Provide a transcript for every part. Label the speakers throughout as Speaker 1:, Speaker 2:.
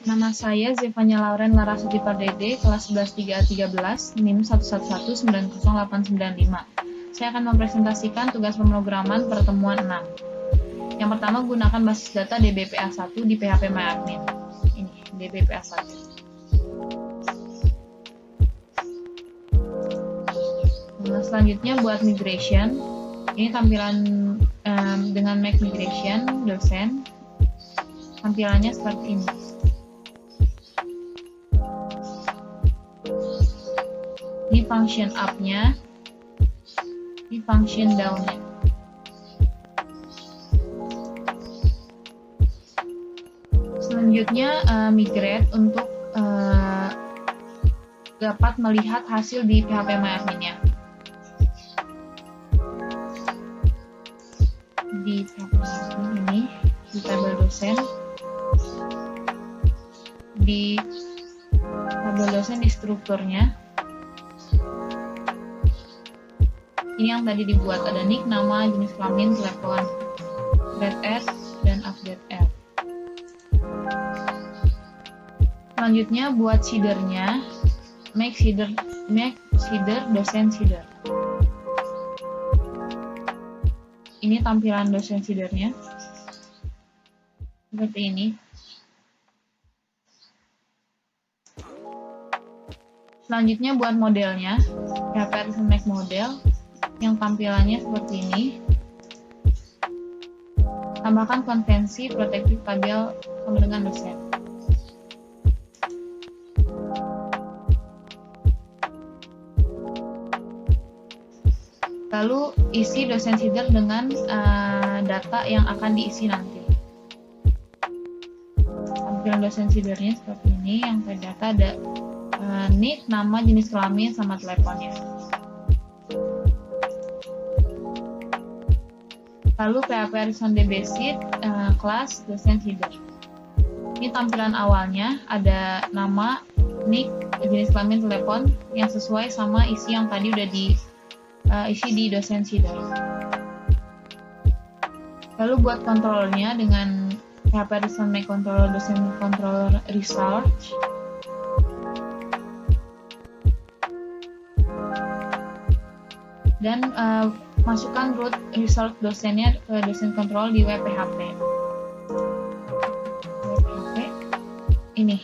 Speaker 1: Nama saya Zevanya Lauren Larasati Pardede, kelas 11 3A13, NIM 111900895. Saya akan mempresentasikan tugas pemrograman pertemuan 6. Yang pertama, gunakan basis data DBPA1 di PHP MyAdmin. Ini, DBPA1. Selanjutnya, buat migration. Ini tampilan dengan Make Migration dosen. Tampilannya seperti ini. Ini function up-nya, ini function down-nya. Selanjutnya migrate untuk dapat melihat hasil di PHP MyAdmin-nya. Di PHP MyAdmin ini, di tabel dosen, di tabel dosen di strukturnya. Ini yang tadi dibuat, ada nick, nama, jenis kelamin, telepon, read as, dan update add. Selanjutnya buat seedernya, make seeder dosen seeder. Ini tampilan dosen seedernya seperti ini. Selanjutnya buat modelnya, PHP make model yang tampilannya seperti ini. Tambahkan konvensi protektif tabel sama dengan dosen. Lalu isi dosen seeder dengan data yang akan diisi nanti. Tampilan dosen seedernya seperti ini, yang terdata ada nick, nama, jenis kelamin, sama teleponnya. Lalu PHP Arison DB Sheet kelas dosen seeder. Ini tampilan awalnya, ada nama, nick, jenis kelamin, telepon yang sesuai sama isi yang tadi udah diisi di dosen seeder. Lalu buat kontrolnya dengan PHP Arison Make Controller dosen controller research. Dan masukkan root result dosennya ke dosen control di web PHP. Ini.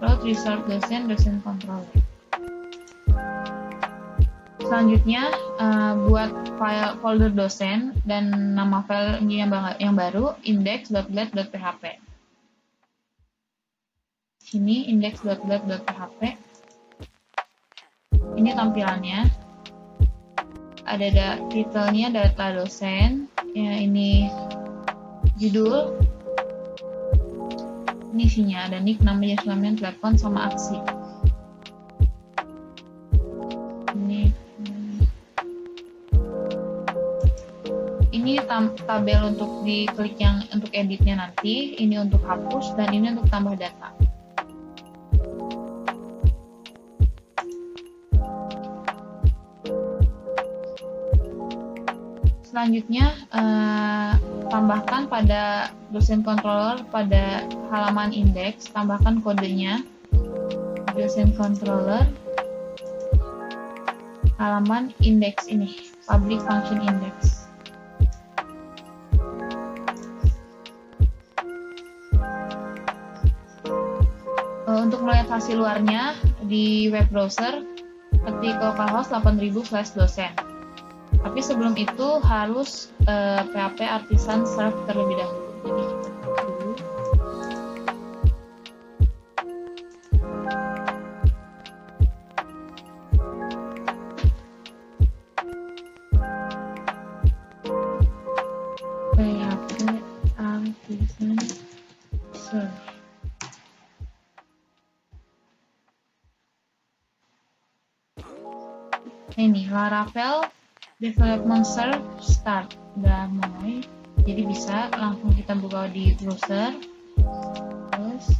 Speaker 1: Root result dosen control. Selanjutnya buat file folder dosen dan nama file yang baru index.bled.php. Sini index.bled.php. Ini tampilannya, ada titelnya data dosen, ya, ini judul, ini isinya ada nick, nama, jenis kelamin, telepon, sama aksi. Ini tabel untuk diklik yang untuk editnya nanti, ini untuk hapus, dan ini untuk tambah data. Selanjutnya, tambahkan pada dosen controller pada halaman index, tambahkan kodenya dosen controller halaman index ini, public function index. Untuk melihat hasil luarnya di web browser, ketik localhost 8000/dosen. Tapi sebelum itu harus PHP Artisan serve terlebih dahulu. Jadi kita dulu. PHP Artisan serve. Ini Laravel Development Serve Start, udah mulai, jadi bisa langsung kita buka di browser. Terus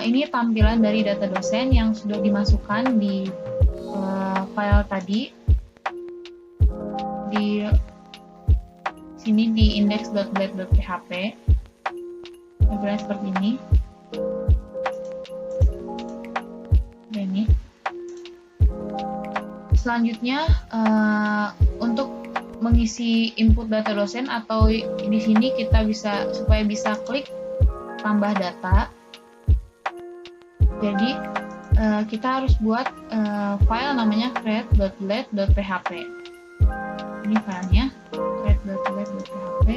Speaker 1: ini tampilan dari data dosen yang sudah dimasukkan di file tadi di sini di index.blade.php. Tampilan seperti ini. Ini. Selanjutnya untuk mengisi input data dosen, atau di sini kita bisa supaya bisa klik tambah data. Jadi kita harus buat file namanya create.blade.php. Ini filenya create.blade.php.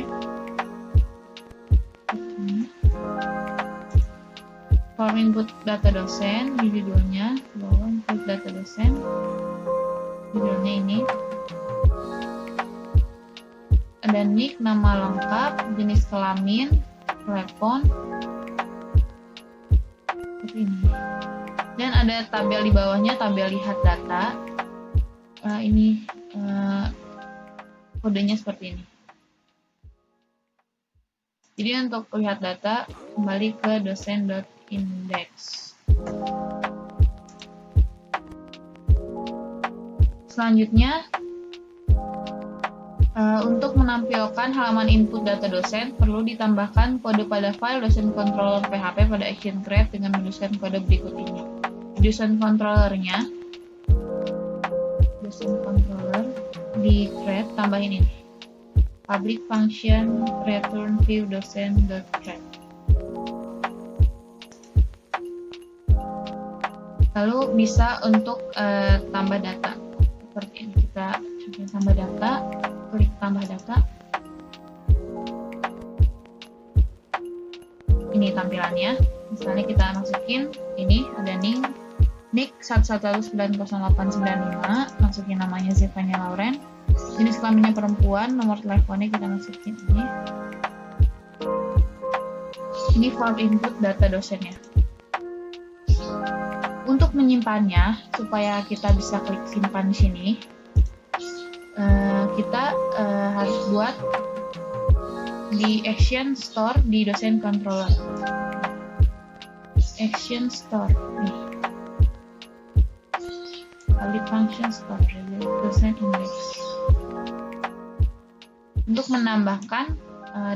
Speaker 1: Form input data dosen, di judulnya bawah input data dosen, judulnya ini. Ada nick, nama lengkap, jenis kelamin, telepon, seperti ini. Dan ada tabel di bawahnya, tabel lihat data. Ini kodenya seperti ini. Jadi untuk lihat data, kembali ke dosen.index. Selanjutnya, untuk menampilkan halaman input data dosen, perlu ditambahkan kode pada file dosen controller PHP pada action create dengan menuliskan kode berikut ini. Dosen controllernya, dosen controller di create tambahin ini. Public function return view dosen.create. Lalu bisa untuk tambah data seperti ini. Kita coba tambah data, klik tambah data. Ini tampilannya. Misalnya kita masukin ini, ada nick 1119085, masukin namanya Zevanya Lauren. Jenis kelaminnya perempuan, nomor teleponnya kita masukin ini. Ini form input data dosennya. Untuk menyimpannya, supaya kita bisa klik simpan di sini, kita harus buat di action store di dosen controller. Action store nih. Public function store dosen index. Untuk menambahkan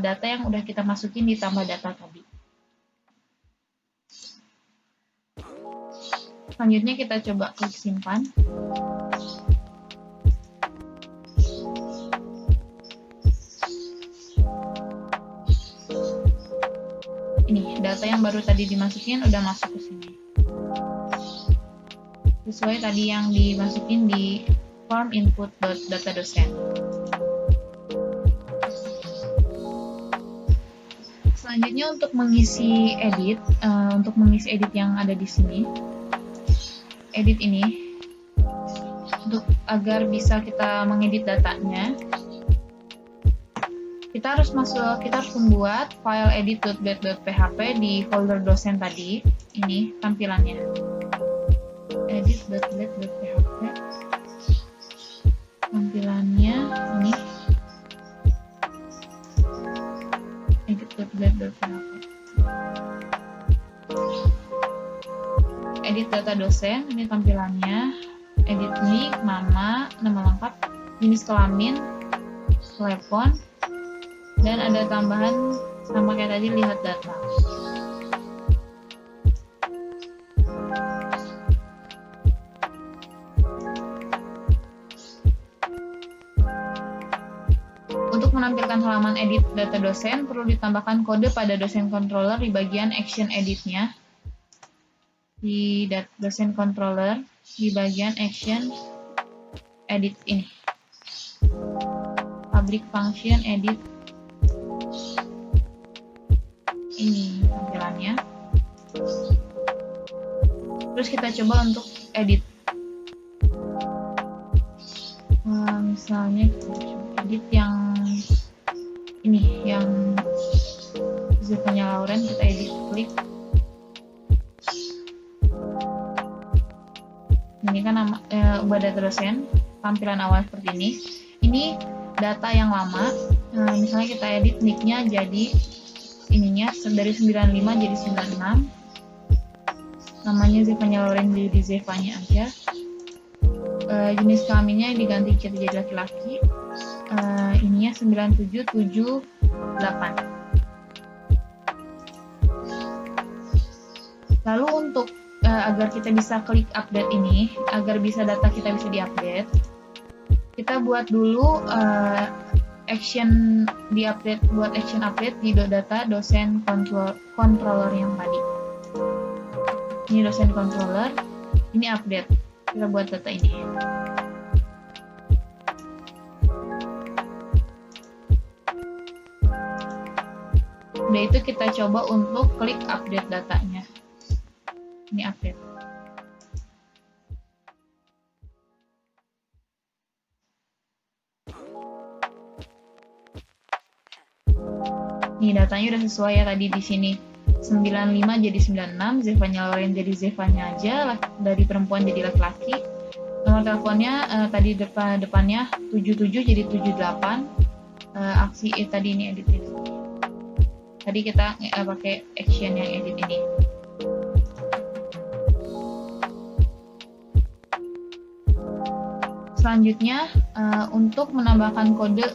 Speaker 1: data yang udah kita masukin di tambah data tadi. Selanjutnya kita coba klik simpan. Ini data yang baru tadi dimasukin udah masuk ke sini. Sesuai tadi yang dimasukin di form input data dosen. Selanjutnya untuk mengisi edit, yang ada di sini, edit ini, untuk agar bisa kita mengedit datanya, kita harus membuat file edit.blade.php di folder dosen tadi. Ini tampilannya, edit.blade.php, tampilannya ini. Edit data dosen, ini tampilannya. Edit nick, nama lengkap, jenis kelamin, telepon, dan ada tambahan sama kayak tadi, lihat data. Untuk menampilkan halaman edit data dosen, perlu ditambahkan kode pada dosen controller di bagian action editnya. Di dosen controller, di bagian action edit ini. Public function edit. Ini tampilannya. Terus kita coba untuk edit. Misalnya kita coba edit yang ini, yang Zevanya Lauren, kita edit, klik. Ini kan nama ubah data dosen, tampilan awal seperti ini. Ini data yang lama. Misalnya kita edit nicknya jadi ininya dari 95 jadi 96. namanya Zevanya Lauren jadi Zevanya aja. Jenis kelaminnya diganti jadi laki-laki. Ininya 9778. Lalu untuk agar kita bisa klik update ini, agar bisa data kita bisa diupdate, kita buat dulu action update di data dosen controller yang tadi. Ini dosen controller, ini update. Kita buat data ini. Udah itu kita coba untuk klik update datanya. Ini update. Nih datanya udah sesuai ya tadi di sini. 95 jadi 96, Zevanya Lauren jadi Zevanya aja, dari perempuan jadi laki-laki. Nomor teleponnya tadi depannya 77 jadi 78. Aksi tadi ini edit ini. Tadi kita pakai action yang edit ini. Selanjutnya untuk menambahkan kode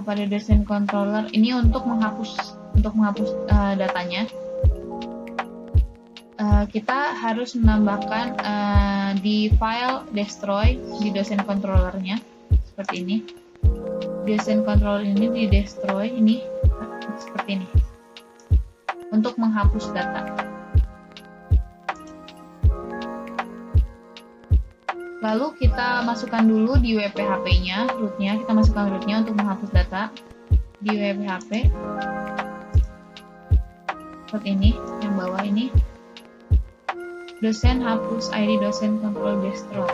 Speaker 1: pada dosen controller ini untuk menghapus datanya, kita harus menambahkan di file destroy di dosen controllernya seperti ini. Dosen controller ini di destroy ini seperti ini untuk menghapus data. Lalu kita masukkan dulu di WPHP-nya, rootnya, kita masukkan rootnya untuk menghapus data di WPHP. Seperti ini, yang bawah ini. Dosen hapus ID dosen control destroy.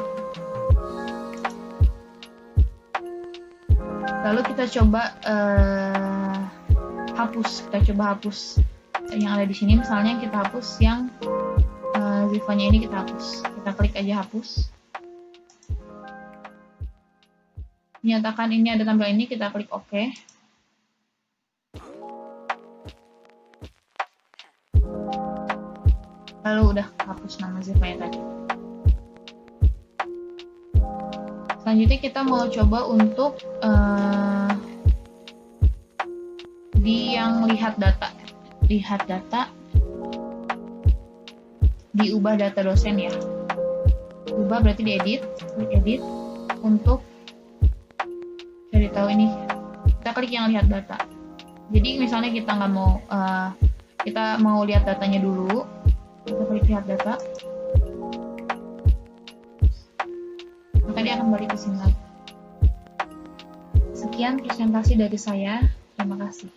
Speaker 1: Lalu kita coba hapus yang ada di sini. Misalnya kita hapus yang Zevanya ini, kita hapus. Kita klik aja hapus. Menyatakan ini ada tampilan ini, kita klik OK. Lalu udah hapus nama Zevanya tadi. Selanjutnya kita mau coba untuk di yang lihat data, diubah data dosen ya. Ubah berarti diedit, klik edit untuk cari tahu ini. Kita klik yang lihat data. Jadi misalnya kita nggak mau, kita mau lihat datanya dulu, kita klik lihat data. Maka dia akan balik ke sini lagi. Sekian presentasi dari saya. Terima kasih.